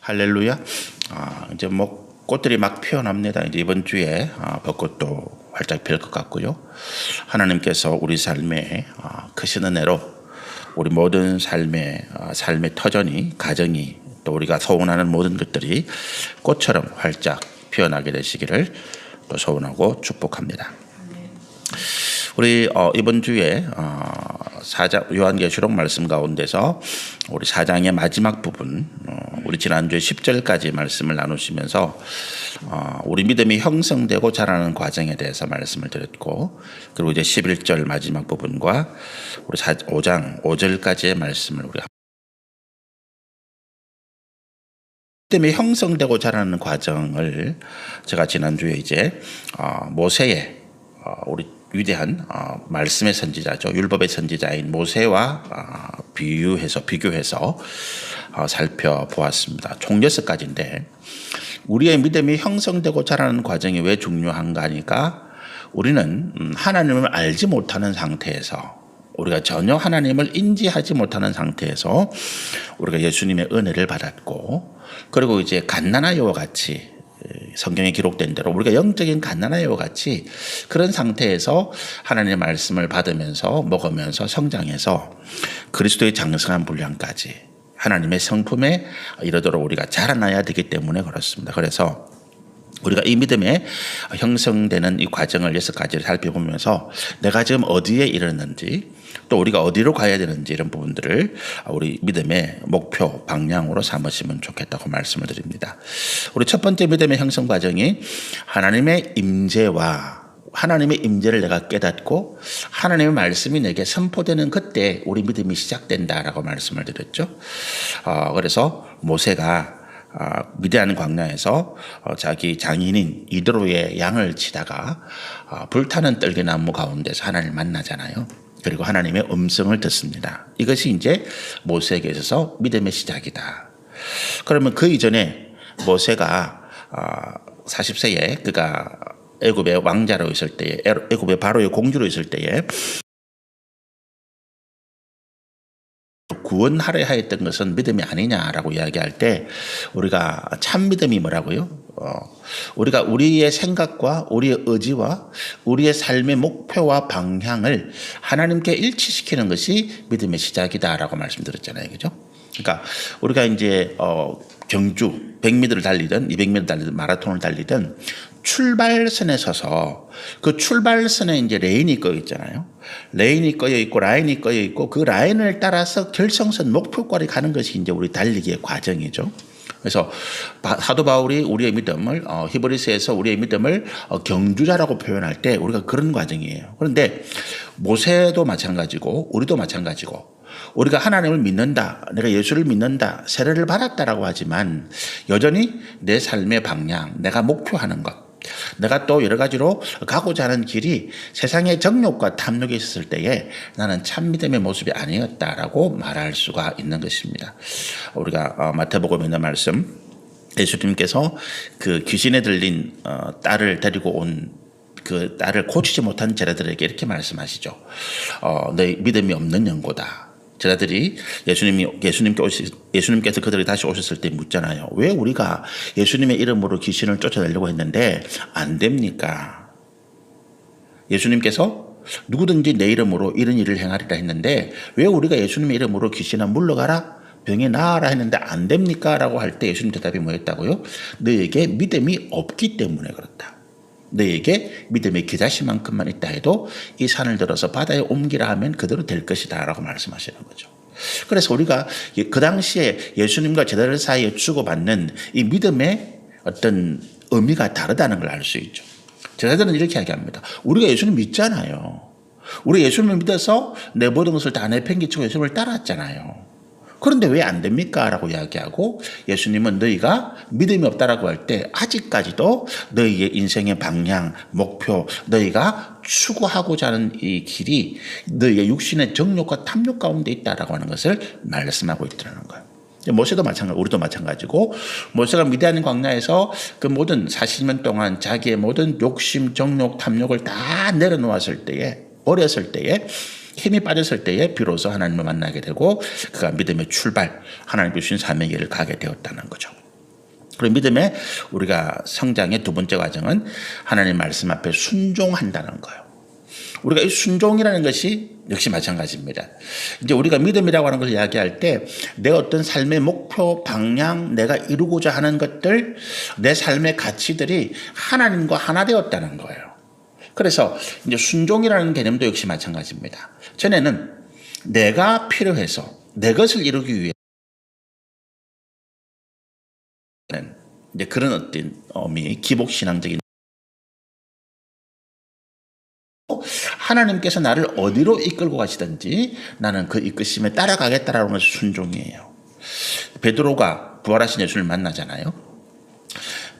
할렐루야. 이제 뭐 꽃들이 막 피어납니다. 이제 이번 주에 벚꽃도 활짝 필 것 같고요. 하나님께서 우리 삶에 크신 은혜로 우리 모든 삶의 터전이, 가정이, 또 우리가 소원하는 모든 것들이 꽃처럼 활짝 피어나게 되시기를 또 소원하고 축복합니다. 우리 이번 주에 요한계시록 말씀 가운데서 우리 4장의 마지막 부분, 우리 지난주에 10절까지 말씀을 나누시면서 우리 믿음이 형성되고 자라는 과정에 대해서 말씀을 드렸고, 그리고 이제 11절 마지막 부분과 우리 5장 5절까지의 말씀을 우리가 믿음이 형성되고 자라는 과정을 제가 지난주에 이제 모세의 우리 위대한 말씀의 선지자죠. 율법의 선지자인 모세와 비교해서 살펴보았습니다. 총 6가지인데 우리의 믿음이 형성되고 자라는 과정이 왜 중요한가 하니까 우리는 하나님을 알지 못하는 상태에서, 우리가 전혀 하나님을 인지하지 못하는 상태에서 우리가 예수님의 은혜를 받았고, 그리고 이제 갓난아이와 같이 성경에 기록된 대로 우리가 영적인 갓난아이와 같이 그런 상태에서 하나님의 말씀을 받으면서 먹으면서 성장해서 그리스도의 장성한 분량까지 하나님의 성품에 이르도록 우리가 자라나야 되기 때문에 그렇습니다. 그래서 우리가 이 믿음에 형성되는 이 과정을 6가지를 살펴보면서 내가 지금 어디에 이르는지, 또 우리가 어디로 가야 되는지, 이런 부분들을 우리 믿음의 목표, 방향으로 삼으시면 좋겠다고 말씀을 드립니다. 우리 첫 번째 믿음의 형성 과정이 하나님의 임재와 하나님의 임재를 내가 깨닫고 하나님의 말씀이 내게 선포되는 그때 우리 믿음이 시작된다라고 말씀을 드렸죠. 그래서 모세가 미디안 광야에서 자기 장인인 이드로의 양을 치다가 불타는 떨기나무 가운데서 하나님을 만나잖아요. 그리고 하나님의 음성을 듣습니다. 이것이 이제 모세에게 있어서 믿음의 시작이다. 그러면 그 이전에 모세가 40세에 그가 애굽의 왕자로 있을 때에, 애굽의 바로의 공주로 있을 때에 구원하려 하였던 것은 믿음이 아니냐라고 이야기할 때 우리가 참 믿음이 뭐라고요? 우리가 우리의 생각과 우리의 의지와 우리의 삶의 목표와 방향을 하나님께 일치시키는 것이 믿음의 시작이다라고 말씀드렸잖아요. 그죠? 그러니까 우리가 이제 경주 100m를 달리든 200m를 달리든 마라톤을 달리든 출발선에 서서 그 출발선에 이제 레인이 꺼 있잖아요. 레인이 꺼여 있고 라인이 꺼여 있고 그 라인을 따라서 결승선 목표까지 가는 것이 이제 우리 달리기의 과정이죠. 그래서 사도 바울이 우리의 믿음을 히브리서에서 우리의 믿음을 경주자라고 표현할 때 우리가 그런 과정이에요. 그런데 모세도 마찬가지고 우리도 마찬가지고, 우리가 하나님을 믿는다, 내가 예수를 믿는다, 세례를 받았다라고 하지만 여전히 내 삶의 방향, 내가 목표하는 것, 내가 또 여러 가지로 가고자 하는 길이 세상의 정욕과 탐욕이 있었을 때에 나는 참 믿음의 모습이 아니었다라고 말할 수가 있는 것입니다. 우리가 마태복음에 있는 말씀, 예수님께서 그 귀신에 들린 딸을 데리고 온 그 딸을 고치지 못한 제자들에게 이렇게 말씀하시죠. 너희 믿음이 없는 영고다. 제자들이 예수님께서 그들이 다시 오셨을 때 묻잖아요. 왜 우리가 예수님의 이름으로 귀신을 쫓아내려고 했는데 안 됩니까? 예수님께서 누구든지 내 이름으로 이런 일을 행하리라 했는데 왜 우리가 예수님의 이름으로 귀신아 물러가라, 병에 나아라 했는데 안 됩니까? 라고 할 때 예수님 대답이 뭐였다고요? 너에게 믿음이 없기 때문에 그렇다. 너에게 믿음의 겨자씨만큼만 있다 해도 이 산을 들어서 바다에 옮기라 하면 그대로 될 것이다 라고 말씀하시는 거죠. 그래서 우리가 그 당시에 예수님과 제자들 사이에 주고받는 이 믿음의 어떤 의미가 다르다는 걸 알 수 있죠. 제자들은 이렇게 이야기합니다. 우리가 예수님 믿잖아요. 우리 예수님을 믿어서 내 모든 것을 다 내팽개치고 예수님을 따랐잖아요. 그런데 왜 안 됩니까? 라고 이야기하고 예수님은 너희가 믿음이 없다라고 할 때 아직까지도 너희의 인생의 방향, 목표, 너희가 추구하고자 하는 이 길이 너희의 육신의 정욕과 탐욕 가운데 있다라고 하는 것을 말씀하고 있다는 거예요. 모세도 마찬가지, 우리도 마찬가지고, 모세가 미디안 광야에서 그 모든 40년 동안 자기의 모든 욕심, 정욕, 탐욕을 다 내려놓았을 때에, 어렸을 때에 힘이 빠졌을 때에 비로소 하나님을 만나게 되고 그가 믿음의 출발, 하나님 주신 사명의 길을 가게 되었다는 거죠. 그리고 믿음의 우리가 성장의 두 번째 과정은 하나님 말씀 앞에 순종한다는 거예요. 우리가 이 순종이라는 것이 역시 마찬가지입니다. 이제 우리가 믿음이라고 하는 걸 이야기할 때 내 어떤 삶의 목표, 방향, 내가 이루고자 하는 것들, 내 삶의 가치들이 하나님과 하나 되었다는 거예요. 그래서 이제 순종이라는 개념도 역시 마찬가지입니다. 전에는 내가 필요해서 내 것을 이루기 위해 이제 그런 어떤 기복신앙적인 하나님께서 나를 어디로 이끌고 가시든지 나는 그 이끄심에 따라가겠다라는 것이 순종이에요. 베드로가 부활하신 예수를 만나잖아요.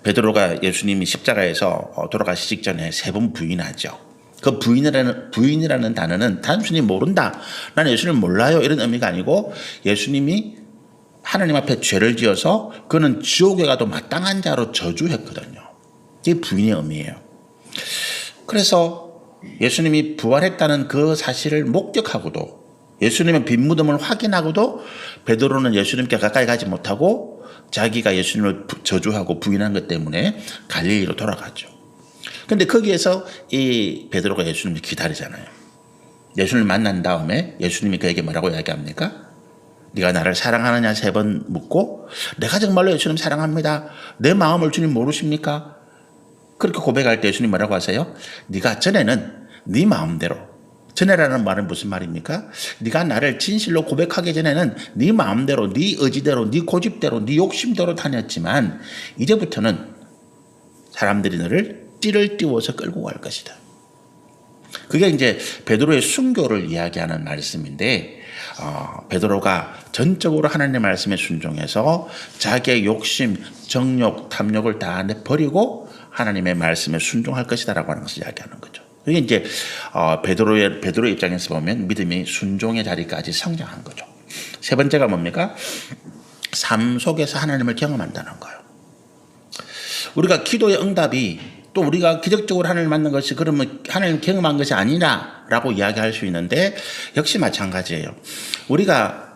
베드로가 예수님이 십자가에서 돌아가시기 직전에 3번 부인하죠. 그 부인이라는 단어는 단순히 모른다, 나는 예수님을 몰라요, 이런 의미가 아니고 예수님이 하나님 앞에 죄를 지어서 그는 지옥에 가도 마땅한 자로 저주했거든요. 이게 부인의 의미예요. 그래서 예수님이 부활했다는 그 사실을 목격하고도 예수님의 빈 무덤을 확인하고도 베드로는 예수님께 가까이 가지 못하고 자기가 예수님을 저주하고 부인한 것 때문에 갈릴리로 돌아가죠. 그런데 거기에서 이 베드로가 예수님을 기다리잖아요. 예수님을 만난 다음에 예수님이 그에게 뭐라고 이야기합니까? 네가 나를 사랑하느냐 3번 묻고 내가 정말로 예수님 사랑합니다. 내 마음을 주님 모르십니까? 그렇게 고백할 때 예수님 뭐라고 하세요? 네가 전에는 네 마음대로, 전에라는 말은 무슨 말입니까? 네가 나를 진실로 고백하기 전에는 네 마음대로, 네 의지대로, 네 고집대로, 네 욕심대로 다녔지만 이제부터는 사람들이 너를 띠를 띄워서 끌고 갈 것이다. 그게 이제 베드로의 순교를 이야기하는 말씀인데 베드로가 전적으로 하나님의 말씀에 순종해서 자기의 욕심, 정욕, 탐욕을 다 내버리고 하나님의 말씀에 순종할 것이다라고 하는 것을 이야기하는 거죠. 이게 이제 베드로의 입장에서 보면 믿음이 순종의 자리까지 성장한 거죠. 세 번째가 뭡니까? 삶 속에서 하나님을 경험한다는 거예요. 우리가 기도의 응답이 또 우리가 기적적으로 하나님을 만난 것이 그러면 하나님을 경험한 것이 아니라라고 이야기할 수 있는데 역시 마찬가지예요. 우리가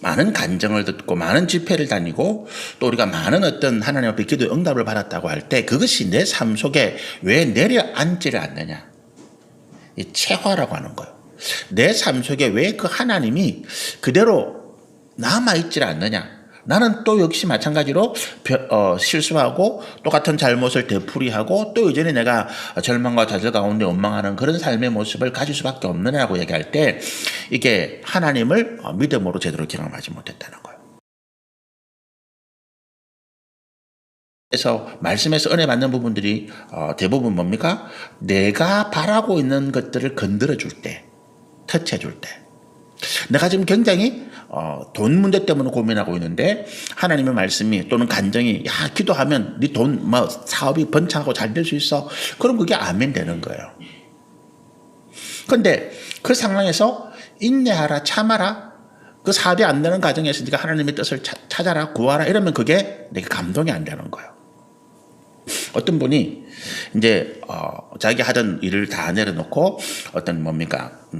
많은 간증을 듣고 많은 집회를 다니고 또 우리가 많은 어떤 하나님 앞에 기도의 응답을 받았다고 할 때 그것이 내 삶 속에 왜 내려앉지를 않느냐. 이 체화라고 하는 거예요. 내 삶 속에 왜 그 하나님이 그대로 남아있지를 않느냐. 나는 또 역시 마찬가지로 실수하고 똑같은 잘못을 되풀이하고 또 이전에 내가 절망과 좌절 가운데 원망하는 그런 삶의 모습을 가질 수밖에 없느냐고 얘기할 때 이게 하나님을 믿음으로 제대로 경험하지 못했다는 거예요. 그래서 말씀에서 은혜 받는 부분들이 대부분 뭡니까? 내가 바라고 있는 것들을 건드려 줄 때, 터치해 줄 때. 내가 지금 굉장히 돈 문제 때문에 고민하고 있는데 하나님의 말씀이 또는 간정이 기도하면 네 돈 사업이 번창하고 잘 될 수 있어. 그럼 그게 아멘 되는 거예요. 그런데 그 상황에서 인내하라, 참아라. 그 사업이 안 되는 과정에서 네가 하나님의 뜻을 찾아라, 구하라 이러면 그게 내가 감동이 안 되는 거예요. 어떤 분이 이제 자기 하던 일을 다 내려놓고 어떤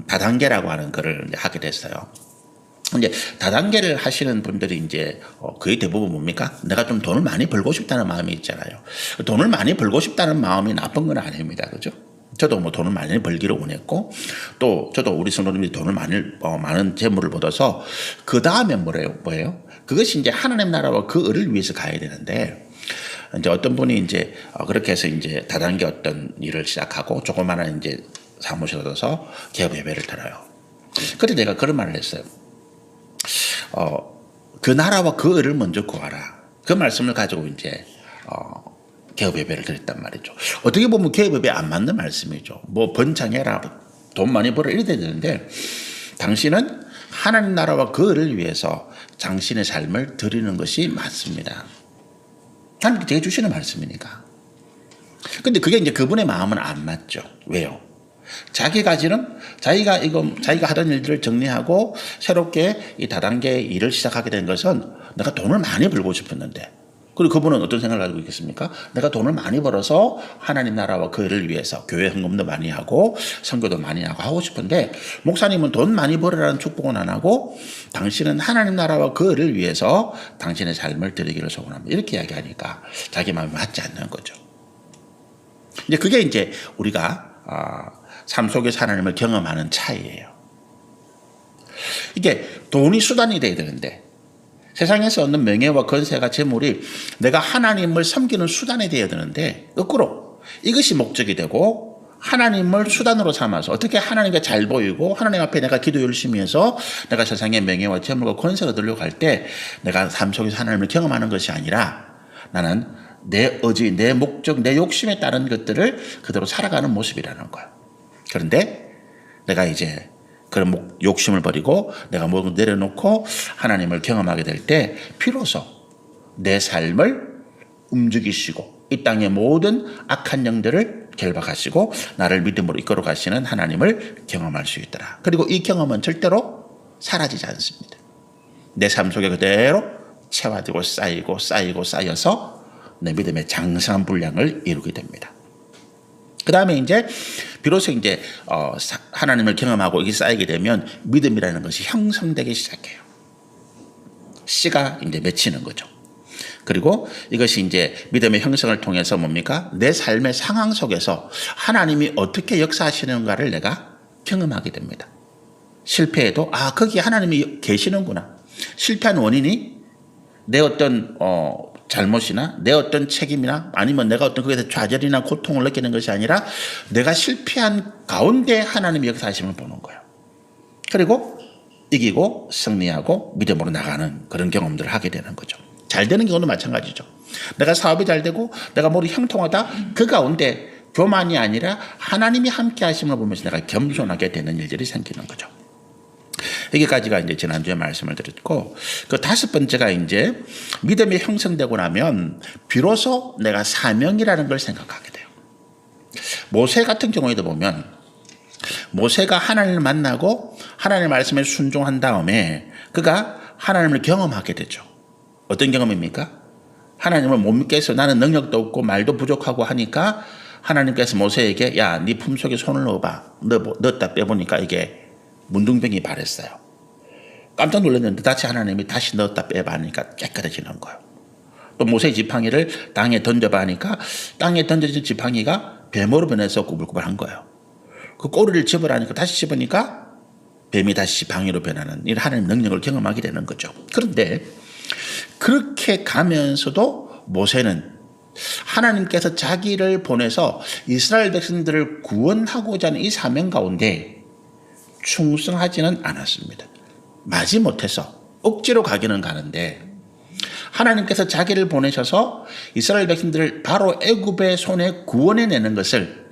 다단계라고 하는 거를 하게 됐어요. 이제 다단계를 하시는 분들이 이제 거의 대부분 뭡니까? 내가 좀 돈을 많이 벌고 싶다는 마음이 있잖아요. 돈을 많이 벌고 싶다는 마음이 나쁜 건 아닙니다, 그죠? 저도 돈을 많이 벌기를 원했고 또 저도 우리 성도님들이 돈을 많은 재물을 얻어서 그 다음에 뭐예요? 그것이 이제 하나님 나라와 그 을을 위해서 가야 되는데. 이제 어떤 분이 이제 그렇게 해서 이제 다단계 어떤 일을 시작하고 조그마한 이제 사무실을 얻어서 개업 예배를 들어요. 그때 내가 그런 말을 했어요. 그 나라와 그 을을 먼저 구하라. 그 말씀을 가지고 이제 개업 예배를 드렸단 말이죠. 어떻게 보면 개업 예배에 안 맞는 말씀이죠. 번창해라, 돈 많이 벌어 이래 되는데 당신은 하나님 나라와 그 을을 위해서 당신의 삶을 드리는 것이 맞습니다. 하나님께 제게 주시는 말씀이니까. 근데 그게 이제 그분의 마음은 안 맞죠. 왜요? 자기가 하던 일들을 정리하고 새롭게 이 다단계 일을 시작하게 된 것은 내가 돈을 많이 벌고 싶었는데 그리고 그분은 어떤 생각을 가지고 있겠습니까? 내가 돈을 많이 벌어서 하나님 나라와 그 일을 위해서 교회 헌금도 많이 하고 선교도 많이 하고 싶은데, 목사님은 돈 많이 벌으라는 축복은 안 하고 당신은 하나님 나라와 그 일을 위해서 당신의 삶을 드리기를 소원합니다. 이렇게 이야기하니까 자기 마음이 맞지 않는 거죠. 이제 그게 이제 우리가 삶 속에서 하나님을 경험하는 차이예요. 이게 돈이 수단이 돼야 되는데, 세상에서 얻는 명예와 권세가 재물이 내가 하나님을 섬기는 수단이 되어야 되는데, 거꾸로 이것이 목적이 되고 하나님을 수단으로 삼아서 어떻게 하나님께 잘 보이고 하나님 앞에 내가 기도 열심히 해서 내가 세상의 명예와 재물과 권세가 얻으려고 할 때 내가 삶 속에서 하나님을 경험하는 것이 아니라 나는 내 의지, 내 목적, 내 욕심에 따른 것들을 그대로 살아가는 모습이라는 거예요. 그런데 내가 이제 그런 욕심을 버리고 내가 모든 걸 내려놓고 하나님을 경험하게 될 때 비로소 내 삶을 움직이시고 이 땅의 모든 악한 영들을 결박하시고 나를 믿음으로 이끌어 가시는 하나님을 경험할 수 있더라. 그리고 이 경험은 절대로 사라지지 않습니다. 내 삶 속에 그대로 채워지고 쌓여서 내 믿음의 장성한 분량을 이루게 됩니다. 그 다음에 이제 비로소 이제 하나님을 경험하고 이게 쌓이게 되면 믿음이라는 것이 형성되기 시작해요. 씨가 이제 맺히는 거죠. 그리고 이것이 이제 믿음의 형성을 통해서 뭡니까? 내 삶의 상황 속에서 하나님이 어떻게 역사하시는가를 내가 경험하게 됩니다. 실패해도 거기 하나님이 계시는구나. 실패한 원인이 내 어떤 잘못이나 내 어떤 책임이나 아니면 내가 어떤 거기에 좌절이나 고통을 느끼는 것이 아니라 내가 실패한 가운데 하나님의 역사하심을 보는 거예요. 그리고 이기고 승리하고 믿음으로 나가는 그런 경험들을 하게 되는 거죠. 잘 되는 경우도 마찬가지죠. 내가 사업이 잘 되고 내가 모두 형통하다, 그 가운데 교만이 아니라 하나님이 함께 하심을 보면서 내가 겸손하게 되는 일들이 생기는 거죠. 여기까지가 이제 지난주에 말씀을 드렸고, 그 다섯 번째가 이제 믿음이 형성되고 나면 비로소 내가 사명이라는 걸 생각하게 돼요. 모세 같은 경우에도 보면 모세가 하나님을 만나고 하나님의 말씀에 순종한 다음에 그가 하나님을 경험하게 되죠. 어떤 경험입니까? 하나님을 못 믿겠어. 나는 능력도 없고 말도 부족하고 하니까 하나님께서 모세에게 야, 네 품속에 손을 넣어봐. 넣었다 빼보니까 이게 문둥병이 발했어요. 깜짝 놀랐는데 다시 하나님이 다시 넣었다 빼봐 하니까 깨끗해지는 거예요. 또 모세의 지팡이를 땅에 던져봐 하니까 땅에 던져진 지팡이가 뱀으로 변해서 꾸불꾸불한 거예요. 그 꼬리를 집으라니까 다시 집으니까 뱀이 다시 지팡이로 변하는 이 하나님의 능력을 경험하게 되는 거죠. 그런데 그렇게 가면서도 모세는 하나님께서 자기를 보내서 이스라엘 백성들을 구원하고자 하는 이 사명 가운데 충성하지는 않았습니다. 마지못해서 억지로 가기는 가는데 하나님께서 자기를 보내셔서 이스라엘 백성들을 바로 애굽의 손에 구원해내는 것을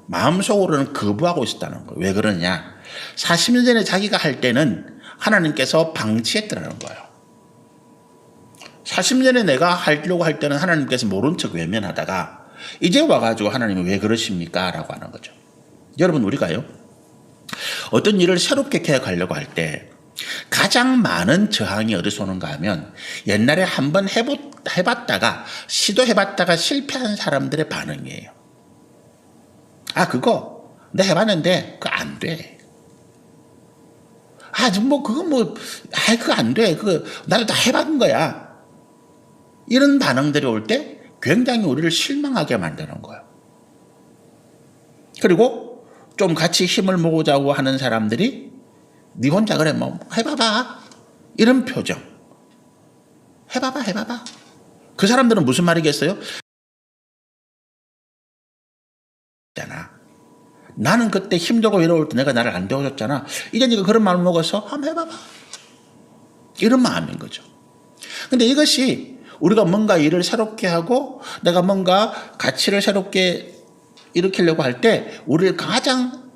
마음속으로는 거부하고 있었다는 거예요. 왜 그러냐? 40년 전에 자기가 할 때는 하나님께서 방치했더라는 거예요. 40년에 내가 하려고 할 때는 하나님께서 모른 척 외면하다가 이제 와가지고 하나님이 왜 그러십니까? 라고 하는 거죠. 여러분, 우리가요, 어떤 일을 새롭게 계획하려고 할 때 가장 많은 저항이 어디서 오는가 하면 옛날에 한번 해봤다가 시도해봤다가 실패한 사람들의 반응이에요. 그거 내가 해봤는데 그거 안 돼. 그거 안 돼. 그거 나도 다 해봤는 거야. 이런 반응들이 올 때 굉장히 우리를 실망하게 만드는 거예요. 그리고 좀 같이 힘을 모으자고 하는 사람들이 네 혼자 그래 해봐봐 이런 표정. 해봐봐. 그 사람들은 무슨 말이겠어요? 나는 그때 힘들고 외로울 때 내가 나를 안 배워줬잖아. 이제 네가 그런 마음을 먹어서 한번 해봐봐. 이런 마음인 거죠. 근데 이것이 우리가 뭔가 일을 새롭게 하고 내가 뭔가 가치를 새롭게 일으키려고 할 때 우리를 가장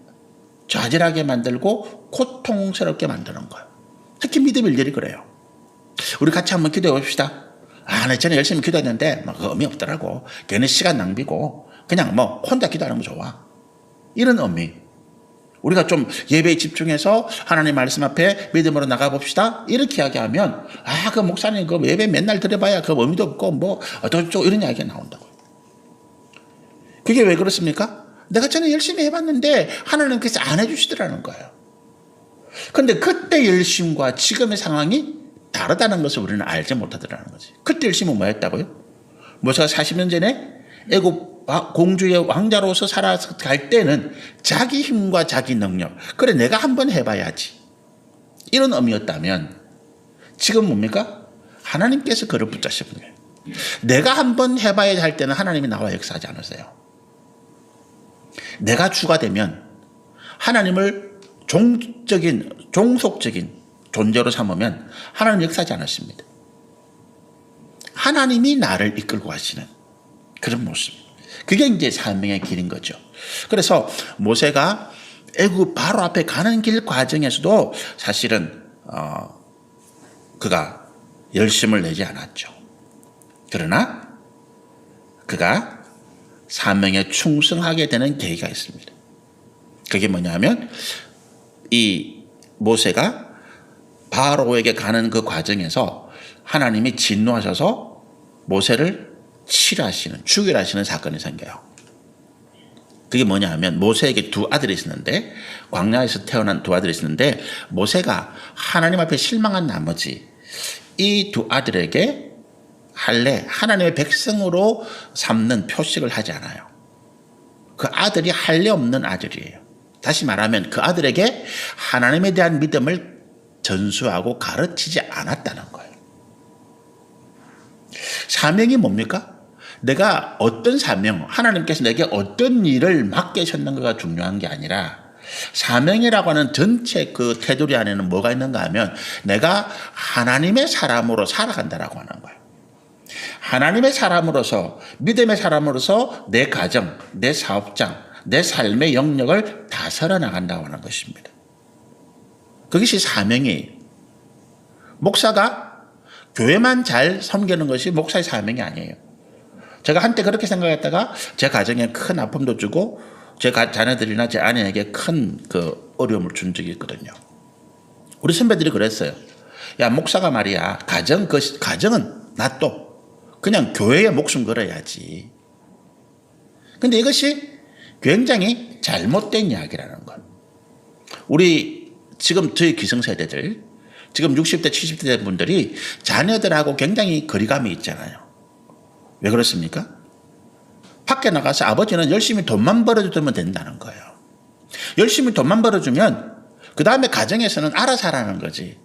좌절하게 만들고 고통스럽게 만드는 거예요. 특히 믿음의 일들이 그래요. 우리 같이 한번 기도해 봅시다. 나 전에 열심히 기도했는데 의미 없더라고. 괜히 시간 낭비고 그냥 혼자 기도하는 거 좋아. 이런 의미. 우리가 좀 예배에 집중해서 하나님 말씀 앞에 믿음으로 나가봅시다. 이렇게 이야기하면 그 목사님 그 예배 맨날 들어봐야 그 의미도 없고 뭐 어쩌고 이런 이야기가 나온다고요. 그게 왜 그렇습니까? 내가 전에 열심히 해봤는데 하나님께서 안 해주시더라는 거예요. 그런데 그때 열심과 지금의 상황이 다르다는 것을 우리는 알지 못하더라는 거지. 그때 열심은 뭐였다고요? 모세가 40년 전에 애굽 공주의 왕자로서 살아갈 때는 자기 힘과 자기 능력, 그래 내가 한번 해봐야지, 이런 의미였다면 지금 뭡니까? 하나님께서 그를 붙잡으신 거예요. 내가 한번 해봐야 할 때는 하나님이 나와 역사하지 않으세요. 내가 주가 되면 하나님을 종속적인 존재로 삼으면 하나님 역사하지 않으십니다. 하나님이 나를 이끌고 가시는 그런 모습. 그게 이제 사명의 길인 거죠. 그래서 모세가 애굽 바로 앞에 가는 길 과정에서도 사실은 그가 열심을 내지 않았죠. 그러나 그가 사명에 충성하게 되는 계기가 있습니다. 그게 뭐냐면 이 모세가 바로에게 가는 그 과정에서 하나님이 진노하셔서 모세를 죽이려 하시는 사건이 생겨요. 그게 뭐냐 하면 모세에게 두 아들이 있었는데, 광야에서 태어난 두 아들이 있었는데, 모세가 하나님 앞에 실망한 나머지 이 두 아들에게 하나님의 백성으로 삼는 표식을 하지 않아요. 그 아들이 할례 없는 아들이에요. 다시 말하면 그 아들에게 하나님에 대한 믿음을 전수하고 가르치지 않았다는 거예요. 사명이 뭡니까? 내가 어떤 사명, 하나님께서 내게 어떤 일을 맡기셨는가가 중요한 게 아니라, 사명이라고 하는 전체 그 테두리 안에는 뭐가 있는가 하면 내가 하나님의 사람으로 살아간다라고 하는 거예요. 하나님의 사람으로서, 믿음의 사람으로서 내 가정, 내 사업장, 내 삶의 영역을 다스려 나간다고 하는 것입니다. 그것이 사명이에요. 목사가 교회만 잘 섬기는 것이 목사의 사명이 아니에요. 제가 한때 그렇게 생각했다가 제 가정에 큰 아픔도 주고 제 자녀들이나 제 아내에게 큰 그 어려움을 준 적이 있거든요. 우리 선배들이 그랬어요. 야, 목사가 말이야, 가정은 놔둬. 그냥 교회에 목숨 걸어야지. 근데 이것이 굉장히 잘못된 이야기라는 것. 우리 지금 저희 기성세대들, 지금 60대, 70대 된 분들이 자녀들하고 굉장히 거리감이 있잖아요. 왜 그렇습니까? 밖에 나가서 아버지는 열심히 돈만 벌어주면 된다는 거예요. 열심히 돈만 벌어주면 그 다음에 가정에서는 알아서 하라는 거지.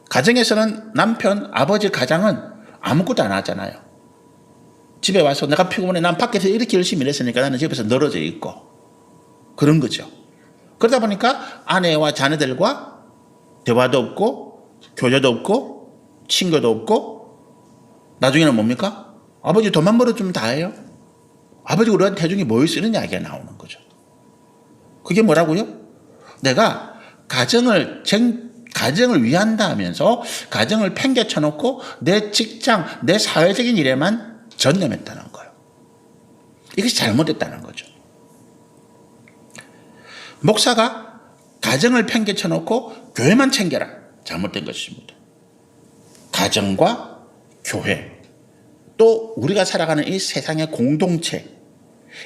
가정에서는 남편, 아버지 가장은 아무것도 안 하잖아요. 집에 와서 내가 피곤해, 난 밖에서 이렇게 열심히 일했으니까 나는 집에서 늘어져 있고, 그런 거죠. 그러다 보니까 아내와 자녀들과 대화도 없고 교제도 없고 친구도 없고, 나중에는 뭡니까? 아버지 돈만 벌어주면 다 해요. 아버지 우리한테 해준 게 뭐 있어? 이런 이야기가 나오는 거죠. 그게 뭐라고요? 내가 가정을 위한다 하면서 가정을 팽개쳐 놓고 내 직장, 내 사회적인 일에만 전념했다는 거예요. 이것이 잘못됐다는 거죠. 목사가 가정을 팽개쳐 놓고 교회만 챙겨라. 잘못된 것입니다. 가정과 교회, 또 우리가 살아가는 이 세상의 공동체,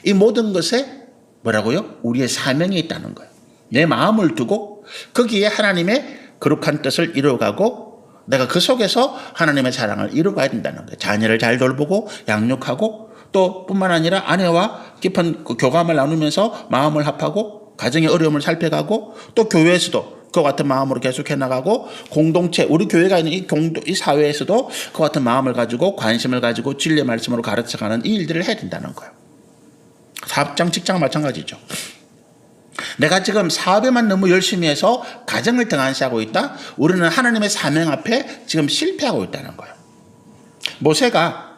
이 모든 것에 뭐라고요? 우리의 사명이 있다는 거예요. 내 마음을 두고 거기에 하나님의 거룩한 뜻을 이루어가고 내가 그 속에서 하나님의 사랑을 이루어가야 된다는 거예요. 자녀를 잘 돌보고 양육하고, 또 뿐만 아니라 아내와 깊은 교감을 나누면서 마음을 합하고 가정의 어려움을 살펴가고, 또 교회에서도 그 같은 마음으로 계속해 나가고, 공동체, 우리 교회가 있는 이 사회에서도 그 같은 마음을 가지고 관심을 가지고 진리의 말씀으로 가르쳐가는 이 일들을 해야 된다는 거예요. 사업장, 직장 마찬가지죠. 내가 지금 사업에만 너무 열심히 해서 가정을 등한시하고 있다? 우리는 하나님의 사명 앞에 지금 실패하고 있다는 거예요. 모세가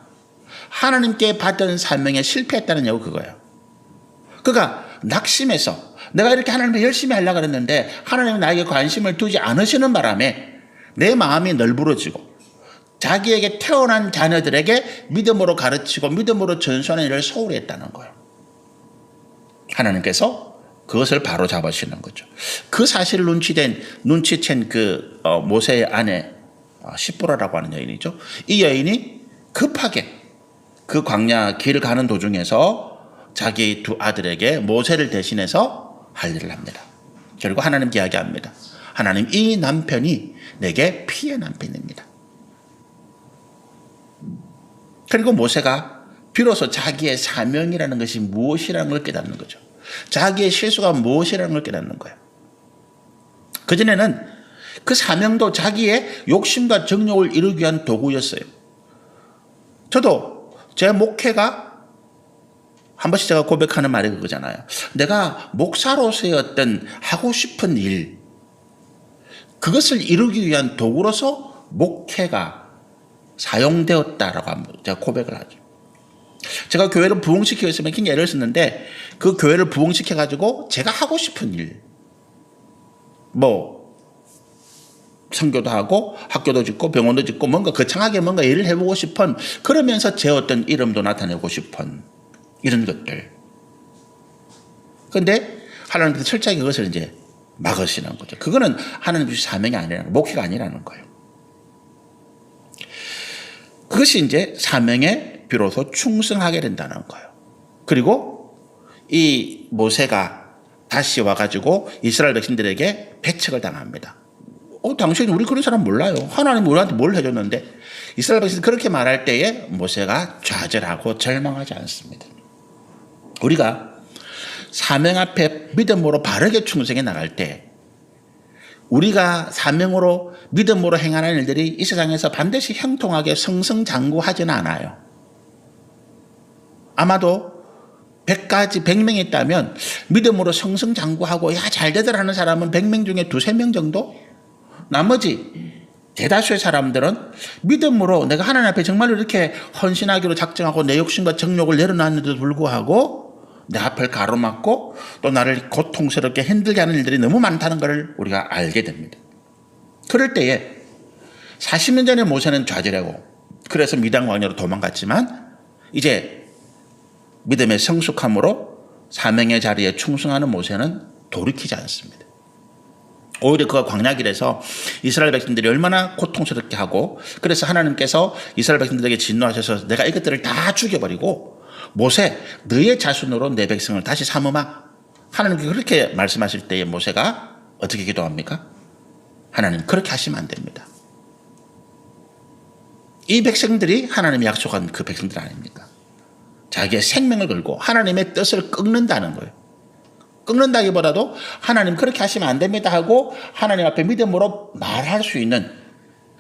하나님께 받은 사명에 실패했다는 이유가 그거예요. 그가 낙심해서 내가 이렇게 하나님께 열심히 하려고 했는데 하나님은 나에게 관심을 두지 않으시는 바람에 내 마음이 널브러지고 자기에게 태어난 자녀들에게 믿음으로 가르치고 믿음으로 전수하는 일을 소홀히 했다는 거예요. 하나님께서 그것을 바로 잡으시는 거죠. 그 사실을 눈치챈 모세의 아내 시보라라고 하는 여인이죠. 이 여인이 급하게 그 광야 길을 가는 도중에서 자기 두 아들에게 모세를 대신해서 할 일을 합니다. 결국 하나님께 이야기합니다. 하나님, 이 남편이 내게 피해 남편입니다. 그리고 모세가 비로소 자기의 사명이라는 것이 무엇이라는 걸 깨닫는 거죠. 자기의 실수가 무엇이라는 걸 깨닫는 거예요. 그전에는 그 사명도 자기의 욕심과 정욕을 이루기 위한 도구였어요. 저도 제 목회가 한 번씩 제가 고백하는 말이 그거잖아요. 내가 목사로서의 어떤 하고 싶은 일, 그것을 이루기 위한 도구로서 목회가 사용되었다라고 제가 고백을 하죠. 제가 교회를 부흥시키고 있으면 굉장히 예를 썼는데 그 교회를 부흥시켜가지고 제가 하고 싶은 일, 선교도 하고 학교도 짓고 병원도 짓고 뭔가 거창하게 뭔가 일을 해보고 싶은, 그러면서 제 어떤 이름도 나타내고 싶은 이런 것들. 그런데 하나님께서 철저하게 그것을 이제 막으시는 거죠. 그거는 하나님 주신 사명이 아니라는, 목회가 아니라는 거예요. 그것이 이제 사명에 비로소 충성하게 된다는 거예요. 그리고 이 모세가 다시 와가지고 이스라엘 백성들에게 배척을 당합니다. 당신 우리 그런 사람 몰라요. 하나님 우리한테 뭘 해줬는데. 이스라엘 백성들이 그렇게 말할 때에 모세가 좌절하고 절망하지 않습니다. 우리가 사명 앞에 믿음으로 바르게 충성해 나갈 때, 우리가 사명으로 믿음으로 행하는 일들이 이 세상에서 반드시 형통하게 승승장구하지는 않아요. 아마도 100가지 100명이 있다면 믿음으로 승승장구하고 잘 되더라 하는 사람은 100명 중에 2-3명 정도? 나머지 대다수의 사람들은 믿음으로 내가 하나님 앞에 정말로 이렇게 헌신하기로 작정하고 내 욕심과 정욕을 내려놨는데도 불구하고 내 앞을 가로막고 또 나를 고통스럽게 힘들게 하는 일들이 너무 많다는 것을 우리가 알게 됩니다. 그럴 때에 40년 전에 모세는 좌절하고 그래서 미디안 광야로 도망갔지만 이제 믿음의 성숙함으로 사명의 자리에 충성하는 모세는 돌이키지 않습니다. 오히려 그가 광야길에서 이스라엘 백성들이 얼마나 고통스럽게 하고, 그래서 하나님께서 이스라엘 백성들에게 진노하셔서 내가 이것들을 다 죽여버리고 모세 너의 자손으로 내 백성을 다시 삼으마, 하나님께 그렇게 말씀하실 때에 모세가 어떻게 기도합니까? 하나님, 그렇게 하시면 안 됩니다. 이 백성들이 하나님이 약속한 그 백성들 아닙니까? 자기의 생명을 걸고 하나님의 뜻을 끊는다는 거예요. 끊는다기보다도 하나님 그렇게 하시면 안 됩니다 하고 하나님 앞에 믿음으로 말할 수 있는,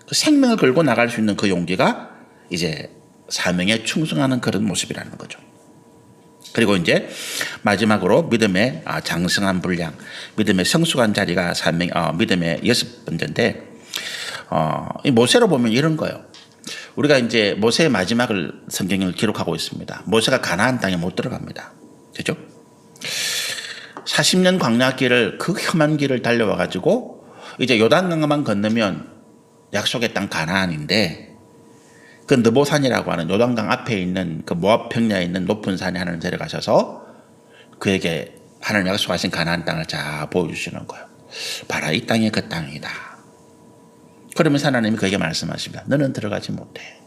그 생명을 걸고 나갈 수 있는 그 용기가 이제 사명에 충성하는 그런 모습이라는 거죠. 그리고 이제 마지막으로 믿음의 장성한 분량, 믿음의 성숙한 자리가 믿음의 6번째인데, 이 모세로 보면 이런 거예요. 우리가 이제 모세의 마지막을 성경을 기록하고 있습니다. 모세가 가나안 땅에 못 들어갑니다. 그죠? 40년 광야길을, 그 험한 길을 달려와 가지고 이제 요단강만 건너면 약속의 땅 가나안인데, 그 느보산이라고 하는 요단강 앞에 있는 그 모압 평야에 있는 높은 산에 하나님 데려가셔서 그에게 하나님 약속하신 가나안 땅을 잘 보여주시는 거예요. 봐라, 이 땅이 그 땅이다. 그러면서 하나님이 그에게 말씀하십니다. 너는 들어가지 못해.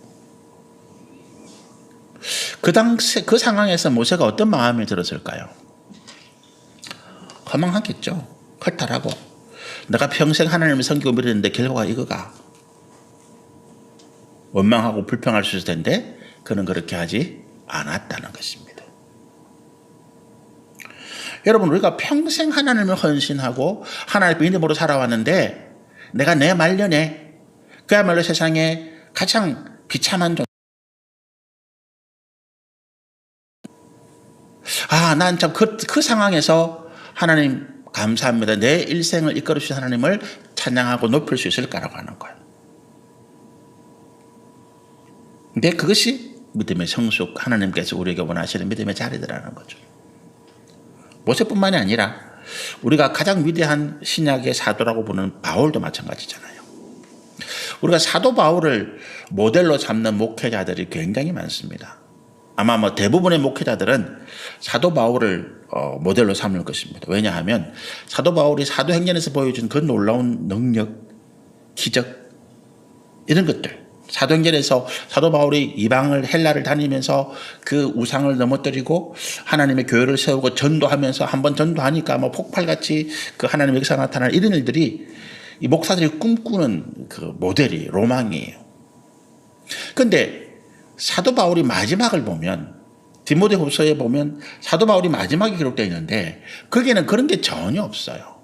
그 상황에서 모세가 어떤 마음이 들었을까요? 허망하겠죠. 허탈하고 내가 평생 하나님을 섬기고 믿었는데 결과가 이거가, 원망하고 불평할 수 있을 텐데 그는 그렇게 하지 않았다는 것입니다. 여러분, 우리가 평생 하나님을 헌신하고 하나님의 믿음으로 살아왔는데 내가 내 말년에 그야말로 세상에 가장 비참한 난 참 그 상황에서 하나님 감사합니다. 내 일생을 이끌어 주신 하나님을 찬양하고 높일 수 있을까라고 하는 거예요. 근데 그것이 믿음의 성숙, 하나님께서 우리에게 원하시는 믿음의 자리더라는 거죠. 모세뿐만이 아니라 우리가 가장 위대한 신약의 사도라고 보는 바울도 마찬가지잖아요. 우리가 사도 바울을 모델로 삼는 목회자들이 굉장히 많습니다. 아마 뭐 대부분의 목회자들은 사도 바울을 모델로 삼을 것입니다. 왜냐하면 사도 바울이 사도행전에서 보여준 그 놀라운 능력, 기적 이런 것들, 사도행전에서 사도 바울이 이방을 헬라를 다니면서 그 우상을 넘어뜨리고 하나님의 교회를 세우고 전도하면서 한번 전도하니까 뭐 폭발같이 그 하나님의 역사가 나타나는 이런 일들이 이 목사들이 꿈꾸는 그 모델이 로망이에요. 그런데 사도 바울이 마지막을 보면 디모데후서에 보면 사도 바울이 마지막에 기록되어 있는데 거기에는 그런 게 전혀 없어요.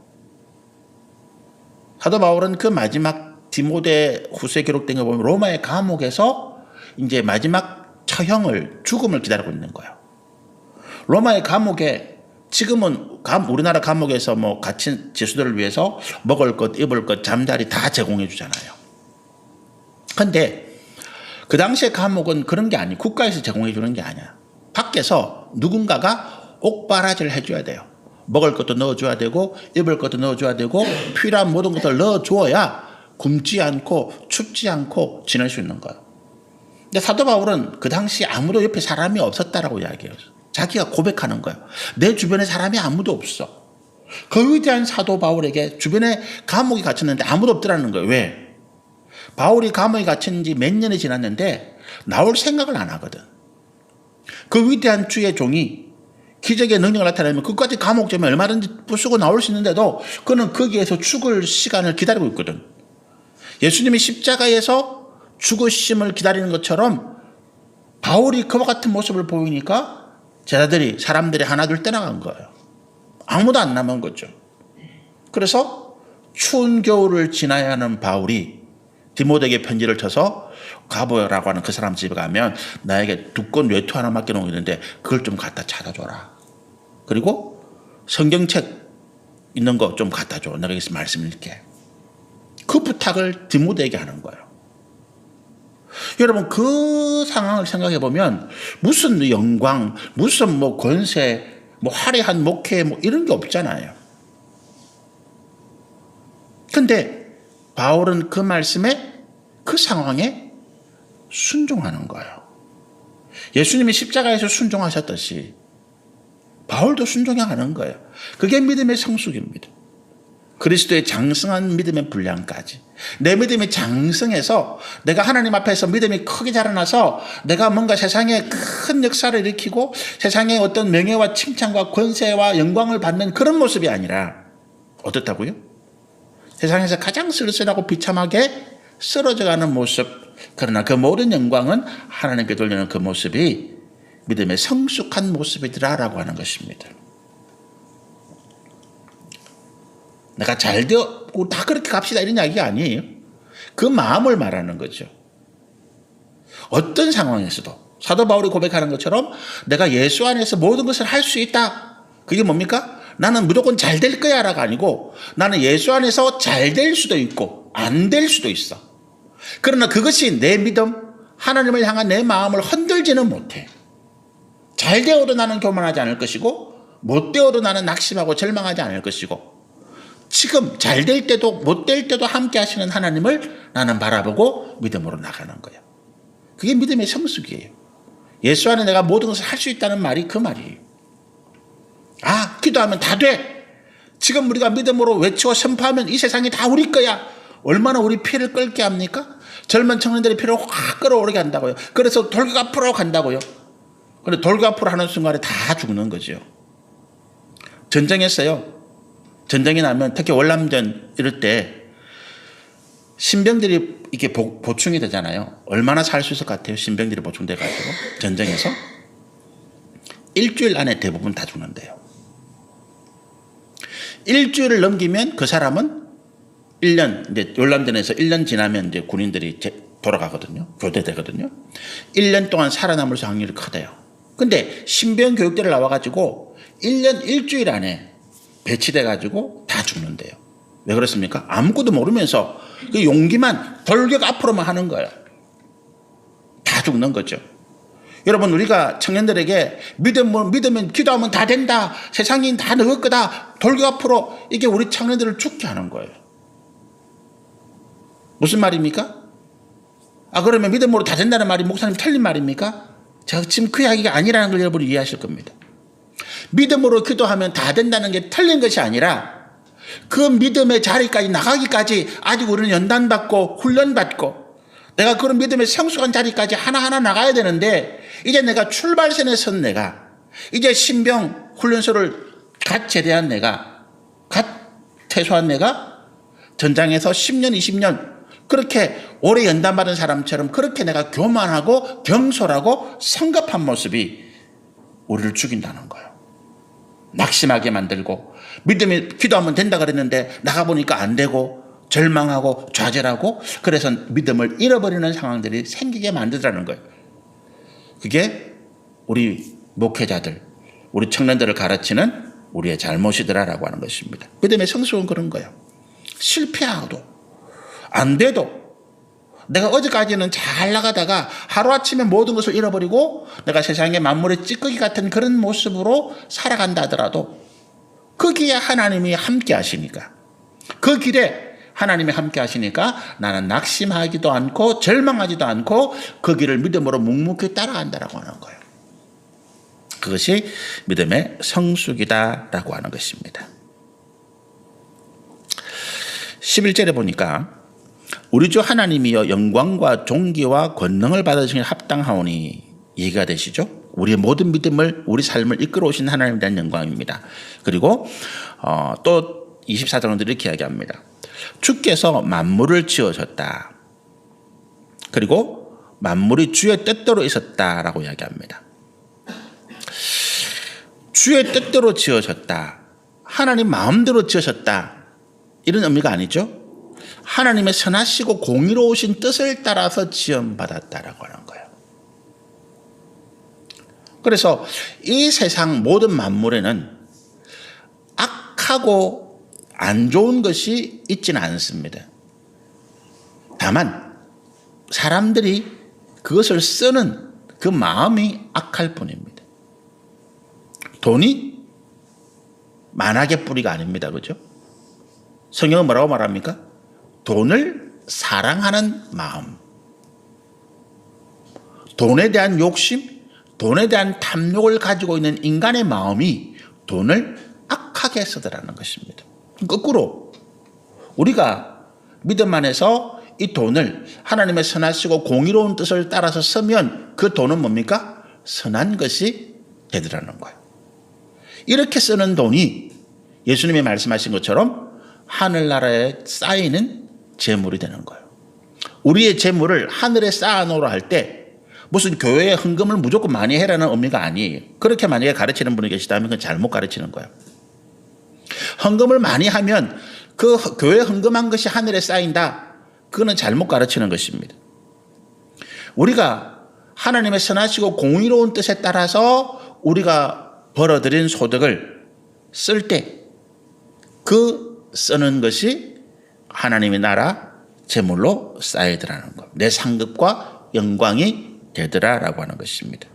사도 바울은 그 마지막 디모데후서에 기록된 거 보면 로마의 감옥에서 이제 마지막 처형을 죽음을 기다리고 있는 거예요. 로마의 감옥에 지금은 우리나라 감옥에서 뭐 갇힌 죄수들을 위해서 먹을 것, 입을 것, 잠자리 다 제공해 주잖아요. 그런데 그 당시에 감옥은 그런 게 아니에요. 국가에서 제공해 주는 게 아니야. 밖에서 누군가가 옥바라지를 해줘야 돼요. 먹을 것도 넣어줘야 되고 입을 것도 넣어줘야 되고 필요한 모든 것을 넣어줘야 굶지 않고 춥지 않고 지낼 수 있는 거예요. 근데 사도 바울은 그 당시 아무도 옆에 사람이 없었다라고 이야기해요. 자기가 고백하는 거예요. 내 주변에 사람이 아무도 없어. 그 위대한 사도 바울에게 주변에 감옥에 갇혔는데 아무도 없더라는 거예요. 왜? 바울이 감옥에 갇힌 지 몇 년이 지났는데 나올 생각을 안 하거든. 그 위대한 주의 종이 기적의 능력을 나타내면 그까지 감옥점에 얼마든지 부수고 나올 수 있는데도 그는 거기에서 죽을 시간을 기다리고 있거든. 예수님이 십자가에서 죽으심을 기다리는 것처럼 바울이 그와 같은 모습을 보이니까 제자들이 사람들이 하나둘 떠나간 거예요. 아무도 안 남은 거죠. 그래서 추운 겨울을 지나야 하는 바울이 디모데에게 편지를 쳐서 가보라고 하는 그 사람 집에 가면 나에게 두꺼운 외투 하나 맡겨놓은 게 있는데 그걸 좀 갖다 찾아줘라. 그리고 성경책 있는 거 좀 갖다 줘. 내가 여기서 말씀 읽게. 그 부탁을 디모데에게 하는 거예요. 여러분 그 상황을 생각해 보면 무슨 영광, 무슨 뭐 권세, 뭐 화려한 목회 뭐 이런 게 없잖아요. 근데 바울은 그 말씀에 그 상황에 순종하는 거예요. 예수님이 십자가에서 순종하셨듯이 바울도 순종해야 하는 거예요. 그게 믿음의 성숙입니다. 그리스도의 장성한 믿음의 분량까지. 내 믿음이 장성해서 내가 하나님 앞에서 믿음이 크게 자라나서 내가 뭔가 세상에 큰 역사를 일으키고 세상에 어떤 명예와 칭찬과 권세와 영광을 받는 그런 모습이 아니라 어떻다고요? 세상에서 가장 쓸쓸하고 비참하게 쓰러져가는 모습, 그러나 그 모든 영광은 하나님께 돌리는 그 모습이 믿음의 성숙한 모습이더라라고 하는 것입니다. 내가 잘 되었고 다 그렇게 갑시다 이런 이야기가 아니에요. 그 마음을 말하는 거죠. 어떤 상황에서도 사도 바울이 고백하는 것처럼 내가 예수 안에서 모든 것을 할 수 있다. 그게 뭡니까? 나는 무조건 잘 될 거야 라가 아니고 나는 예수 안에서 잘 될 수도 있고 안 될 수도 있어. 그러나 그것이 내 믿음, 하나님을 향한 내 마음을 흔들지는 못해. 잘 되어도 나는 교만하지 않을 것이고 못 되어도 나는 낙심하고 절망하지 않을 것이고 지금 잘 될 때도 못 될 때도 함께 하시는 하나님을 나는 바라보고 믿음으로 나가는 거예요. 그게 믿음의 성숙이에요. 예수 안에 내가 모든 것을 할 수 있다는 말이 그 말이에요. 아, 기도하면 다 돼. 지금 우리가 믿음으로 외치고 선포하면 이 세상이 다 우리 거야. 얼마나 우리 피를 끓게 합니까? 젊은 청년들이 피를 확 끌어오르게 한다고요. 그래서 돌격 앞으로 간다고요. 그런데 돌격 앞으로 하는 순간에 다 죽는 거죠. 전쟁했어요. 전쟁이 나면 특히 월남전 이럴 때 신병들이 이렇게 보충이 되잖아요. 얼마나 살 수 있을 것 같아요? 신병들이 보충돼가지고 전쟁에서 일주일 안에 대부분 다 죽는데요. 일주일을 넘기면 그 사람은 1년, 이제 월남전에서 1년 지나면 이제 군인들이 돌아가거든요. 교대되거든요. 1년 동안 살아남을 확률이 크대요. 근데 신병 교육대를 나와가지고 1년 일주일 안에 배치돼가지고 다 죽는데요. 왜 그렇습니까? 아무것도 모르면서 그 용기만 돌격 앞으로만 하는 거예요. 다 죽는 거죠. 여러분 우리가 청년들에게 믿으면 기도하면 다 된다. 세상이 다 너희 거다. 돌격 앞으로 이게 우리 청년들을 죽게 하는 거예요. 무슨 말입니까? 아 그러면 믿음으로 다 된다는 말이 목사님 틀린 말입니까? 제가 지금 그 이야기가 아니라는 걸 여러분이 이해하실 겁니다. 믿음으로 기도하면 다 된다는 게 틀린 것이 아니라 그 믿음의 자리까지 나가기까지 아직 우리는 연단받고 훈련받고 내가 그런 믿음의 성숙한 자리까지 하나하나 나가야 되는데 이제 내가 출발선에 선 내가 이제 신병 훈련소를 갓 제대한 내가 갓 퇴소한 내가 전장에서 10년 20년 그렇게 오래 연단받은 사람처럼 그렇게 내가 교만하고 경솔하고 성급한 모습이 우리를 죽인다는 거예요. 낙심하게 만들고 믿음이 기도하면 된다 그랬는데 나가보니까 안 되고 절망하고 좌절하고 그래서 믿음을 잃어버리는 상황들이 생기게 만들더라는 거예요. 그게 우리 목회자들, 우리 청년들을 가르치는 우리의 잘못이더라라고 하는 것입니다. 믿음의 성숙은 그런 거예요. 실패하고도 안 돼도 내가 어제까지는 잘 나가다가 하루아침에 모든 것을 잃어버리고 내가 세상의 만물의 찌꺼기 같은 그런 모습으로 살아간다 하더라도 거기에 하나님이 함께 하시니까 그 길에 하나님이 함께 하시니까 나는 낙심하지도 않고 절망하지도 않고 그 길을 믿음으로 묵묵히 따라간다라고 하는 거예요. 그것이 믿음의 성숙이다라고 하는 것입니다. 11절에 보니까 우리 주 하나님이여 영광과 존귀와 권능을 받으시기에 합당하오니 이해가 되시죠? 우리의 모든 믿음을 우리 삶을 이끌어 오신 하나님에 대한 영광입니다. 그리고 또 24절은 이렇게 이야기합니다. 주께서 만물을 지으셨다. 그리고 만물이 주의 뜻대로 있었다라고 이야기합니다. 주의 뜻대로 지으셨다. 하나님 마음대로 지으셨다. 이런 의미가 아니죠. 하나님의 선하시고 공의로우신 뜻을 따라서 지음받았다라고 하는 거예요. 그래서 이 세상 모든 만물에는 악하고 안 좋은 것이 있지는 않습니다. 다만 사람들이 그것을 쓰는 그 마음이 악할 뿐입니다. 돈이 만악의 뿌리가 아닙니다. 그죠? 성경은 뭐라고 말합니까? 돈을 사랑하는 마음, 돈에 대한 욕심, 돈에 대한 탐욕을 가지고 있는 인간의 마음이 돈을 악하게 쓰더라는 것입니다. 거꾸로 우리가 믿음 안에서 이 돈을 하나님의 선하시고 공의로운 뜻을 따라서 쓰면 그 돈은 뭡니까? 선한 것이 되더라는 거예요. 이렇게 쓰는 돈이 예수님이 말씀하신 것처럼 하늘나라에 쌓이는 재물이 되는 거예요. 우리의 재물을 하늘에 쌓아놓으라 할 때 무슨 교회에 헌금을 무조건 많이 해라는 의미가 아니에요. 그렇게 만약에 가르치는 분이 계시다면 그건 잘못 가르치는 거예요. 헌금을 많이 하면 그 교회에 헌금한 것이 하늘에 쌓인다. 그거는 잘못 가르치는 것입니다. 우리가 하나님의 선하시고 공의로운 뜻에 따라서 우리가 벌어들인 소득을 쓸 때 그 쓰는 것이 하나님의 나라 재물로 쌓이더라는 것. 내 상급과 영광이 되더라라고 하는 것입니다.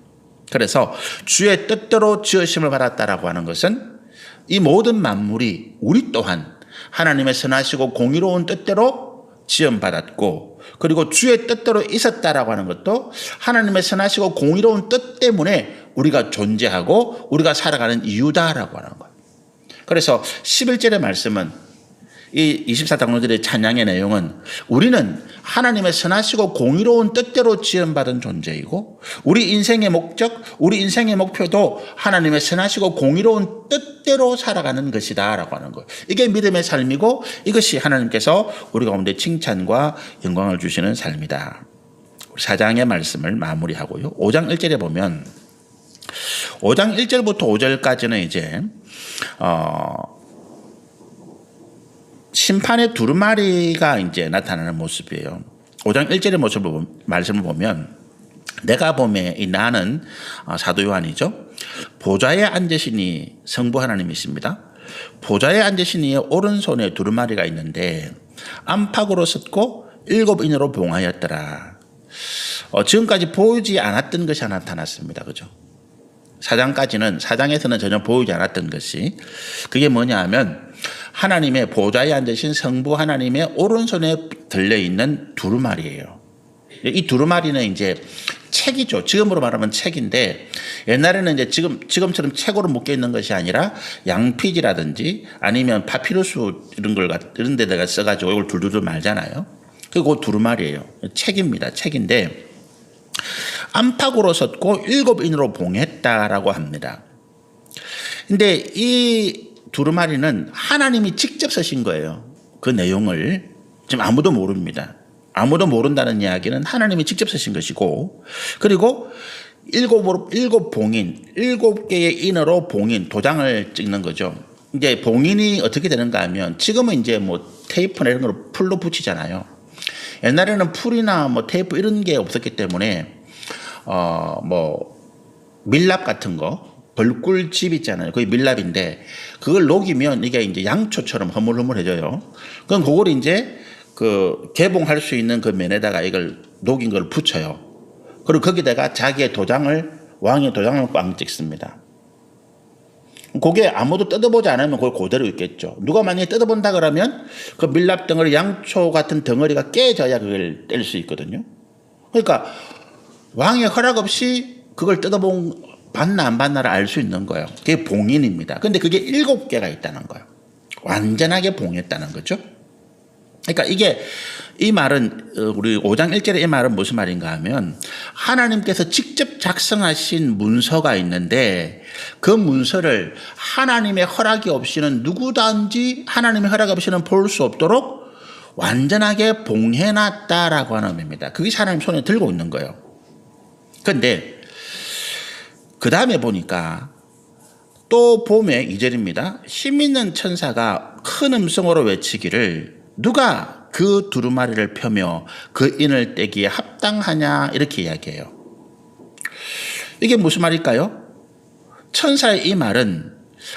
그래서 주의 뜻대로 지으심을 받았다라고 하는 것은 이 모든 만물이 우리 또한 하나님의 선하시고 공의로운 뜻대로 지음받았고 그리고 주의 뜻대로 있었다라고 하는 것도 하나님의 선하시고 공의로운 뜻 때문에 우리가 존재하고 우리가 살아가는 이유다라고 하는 거예요. 그래서 11절의 말씀은 이 24장로들의 찬양의 내용은 우리는 하나님의 선하시고 공의로운 뜻대로 지음받은 존재이고 우리 인생의 목적, 우리 인생의 목표도 하나님의 선하시고 공의로운 뜻대로 살아가는 것이다 라고 하는 거예요. 이게 믿음의 삶이고 이것이 하나님께서 우리 가운데 칭찬과 영광을 주시는 삶이다. 4장의 말씀을 마무리하고요. 5장 1절에 보면 5장 1절부터 5절까지는 이제 심판의 두루마리가 이제 나타나는 모습이에요. 5장 1절의 말씀을 보면 내가 보매 이 나는 사도 요한이죠. 보좌에 앉으시니 성부 하나님이십니다. 보좌에 앉으시니 오른손에 두루마리가 있는데 안팎으로 섰고 7인으로 봉하였더라. 지금까지 보이지 않았던 것이 나타났습니다. 그죠? 4장에서는 전혀 보이지 않았던 것이 그게 뭐냐 하면 하나님의 보좌에 앉으신 성부 하나님의 오른손에 들려있는 두루마리예요. 이 두루마리는 이제 책이죠. 지금으로 말하면 책인데 옛날에는 이제 지금처럼 책으로 묶여 있는 것이 아니라 양피지라든지 아니면 파피루스 이런 데다가 써가지고 이걸 둘둘둘 말잖아요. 그리고 두루마리예요. 책입니다. 책인데 안팎으로 섰고 7인으로 봉했다라고 합니다. 근데 이 두루마리는 하나님이 직접 쓰신 거예요. 그 내용을 지금 아무도 모릅니다. 아무도 모른다는 이야기는 하나님이 직접 쓰신 것이고, 그리고 7봉인, 7개의 인으로 봉인, 도장을 찍는 거죠. 이제 봉인이 어떻게 되는가 하면 지금은 이제 뭐 테이프나 이런 걸 풀로 붙이잖아요. 옛날에는 풀이나 뭐 테이프 이런 게 없었기 때문에 뭐 밀랍 같은 거, 벌꿀집 있잖아요. 그게 밀랍인데 그걸 녹이면 이게 이제 양초처럼 허물허물해져요. 그럼 그걸 이제 그 개봉할 수 있는 그 면에다가 이걸 녹인 걸 붙여요. 그리고 거기다가 자기의 도장을, 왕의 도장을 꽝 찍습니다. 그게 아무도 뜯어보지 않으면 그걸 그대로 있겠죠. 누가 만약에 뜯어본다 그러면 그 밀랍 덩어리, 양초 같은 덩어리가 깨져야 그걸 뗄 수 있거든요. 그러니까 왕의 허락 없이 그걸 봤나 안 봤나를 알 수 있는 거예요. 그게 봉인입니다. 근데 그게 7개가 있다는 거예요. 완전하게 봉했다는 거죠. 그러니까 이 말은 우리 5장 1절의 이 말은 무슨 말인가 하면 하나님께서 직접 작성하신 문서가 있는데 그 문서를 하나님의 허락이 없이는 누구든지 하나님의 허락 없이는 볼 수 없도록 완전하게 봉해놨다라고 하는 의미입니다. 그게 하나님 손에 들고 있는 거예요. 그런데 그 다음에 보니까 또 봄에 2절입니다. 힘 있는 천사가 큰 음성으로 외치기를 누가 그 두루마리를 펴며 그 인을 떼기에 합당하냐 이렇게 이야기해요. 이게 무슨 말일까요? 천사의 이 말은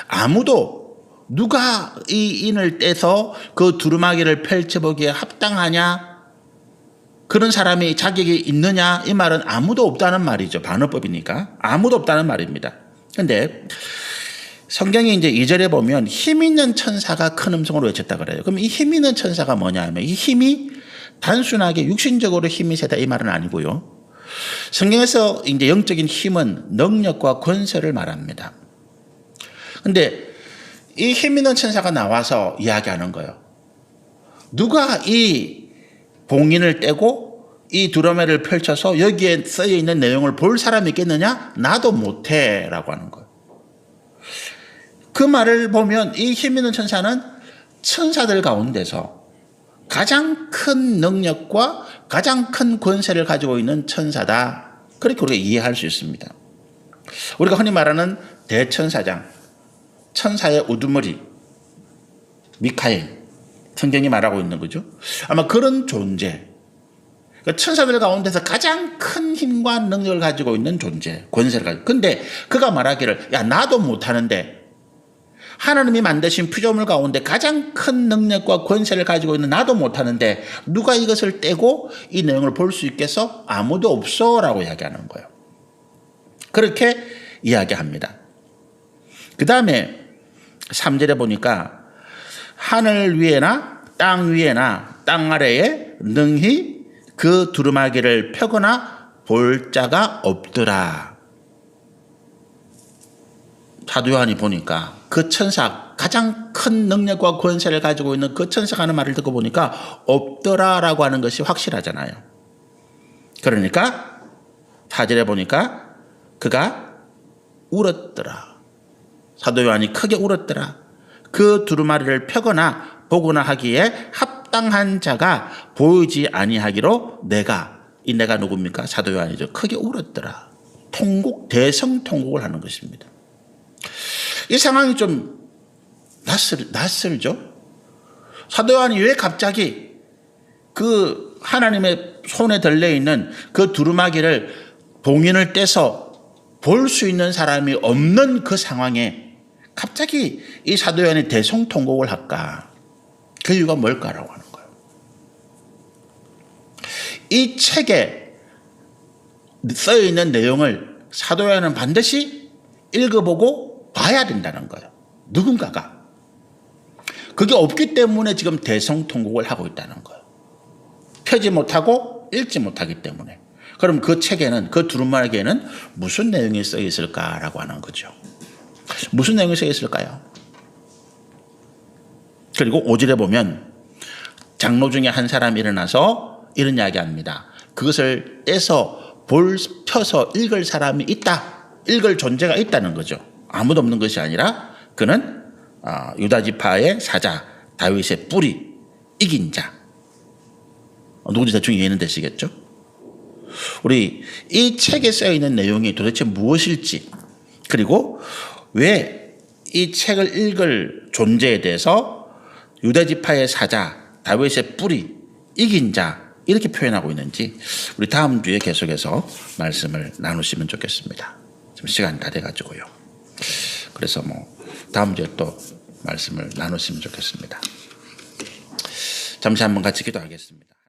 아무도 누가 이 인을 떼서 그 두루마기를 펼쳐보기에 합당하냐, 그런 사람이 자격이 있느냐, 이 말은 아무도 없다는 말이죠. 반어법이니까 아무도 없다는 말입니다. 그런데 성경이 이제 2절에 보면 힘 있는 천사가 큰 음성으로 외쳤다 그래요. 그럼 이 힘 있는 천사가 뭐냐 하면 이 힘이 단순하게 육신적으로 힘이 세다 이 말은 아니고요. 성경에서 이제 영적인 힘은 능력과 권세를 말합니다. 그런데 이 힘 있는 천사가 나와서 이야기하는 거예요. 누가 이 봉인을 떼고 이 두루마리를 펼쳐서 여기에 쓰여 있는 내용을 볼 사람이 있겠느냐? 나도 못해 라고 하는 거예요. 그 말을 보면 이 힘 있는 천사는 천사들 가운데서 가장 큰 능력과 가장 큰 권세를 가지고 있는 천사다. 그렇게 우리가 이해할 수 있습니다. 우리가 흔히 말하는 대천사장, 천사의 우두머리, 미카엘, 성경이 말하고 있는 거죠. 아마 그런 존재, 천사들 가운데서 가장 큰 힘과 능력을 가지고 있는 존재, 권세를 가지고. 근데 그가 말하기를 야 나도 못하는데 하나님이 만드신 피조물 가운데 가장 큰 능력과 권세를 가지고 있는 나도 못하는데 누가 이것을 떼고 이 내용을 볼 수 있겠어? 아무도 없어 라고 이야기하는 거예요. 그렇게 이야기합니다. 그 다음에 3절에 보니까 하늘 위에나 땅 위에나 땅 아래에 능히 그 두루마기를 펴거나 볼 자가 없더라. 사도 요한이 보니까 그 천사, 가장 큰 능력과 권세를 가지고 있는 그 천사가 하는 말을 듣고 보니까 없더라라고 하는 것이 확실하잖아요. 그러니까 4절에 보니까 그가 울었더라. 사도 요한이 크게 울었더라. 그 두루마리를 펴거나 보거나 하기에 합당한 자가 보이지 아니하기로 내가 누굽니까? 사도 요한이죠. 크게 울었더라. 대성통곡을 하는 것입니다. 이 상황이 좀 낯설죠? 사도 요한이 왜 갑자기 그 하나님의 손에 들려있는 그 두루마기를 봉인을 떼서 볼 수 있는 사람이 없는 그 상황에 갑자기 이 사도 요한이 대성통곡을 할까? 그 이유가 뭘까라고 하는 거예요. 이 책에 써있는 내용을 사도 요한은 반드시 읽어보고 봐야 된다는 거예요. 누군가가. 그게 없기 때문에 지금 대성통곡을 하고 있다는 거예요. 펴지 못하고 읽지 못하기 때문에. 그럼 그 책에는, 그 두루마리에는 무슨 내용이 써 있을까라고 하는 거죠. 무슨 내용이 써 있을까요? 그리고 5절에 보면 장로 중에 한 사람이 일어나서 이런 이야기합니다. 그것을 떼서 펴서 읽을 사람이 있다. 읽을 존재가 있다는 거죠. 아무도 없는 것이 아니라 그는 유다 지파의 사자, 다윗의 뿌리, 이긴 자. 누구든지 대충 이해는 되시겠죠? 우리 이 책에 쓰여 있는 내용이 도대체 무엇일지, 그리고 왜 이 책을 읽을 존재에 대해서 유다 지파의 사자, 다윗의 뿌리, 이긴 자 이렇게 표현하고 있는지 우리 다음 주에 계속해서 말씀을 나누시면 좋겠습니다. 지금 시간 다 돼가지고요. 그래서 다음 주에 또 말씀을 나누시면 좋겠습니다. 잠시 한번 같이 기도하겠습니다.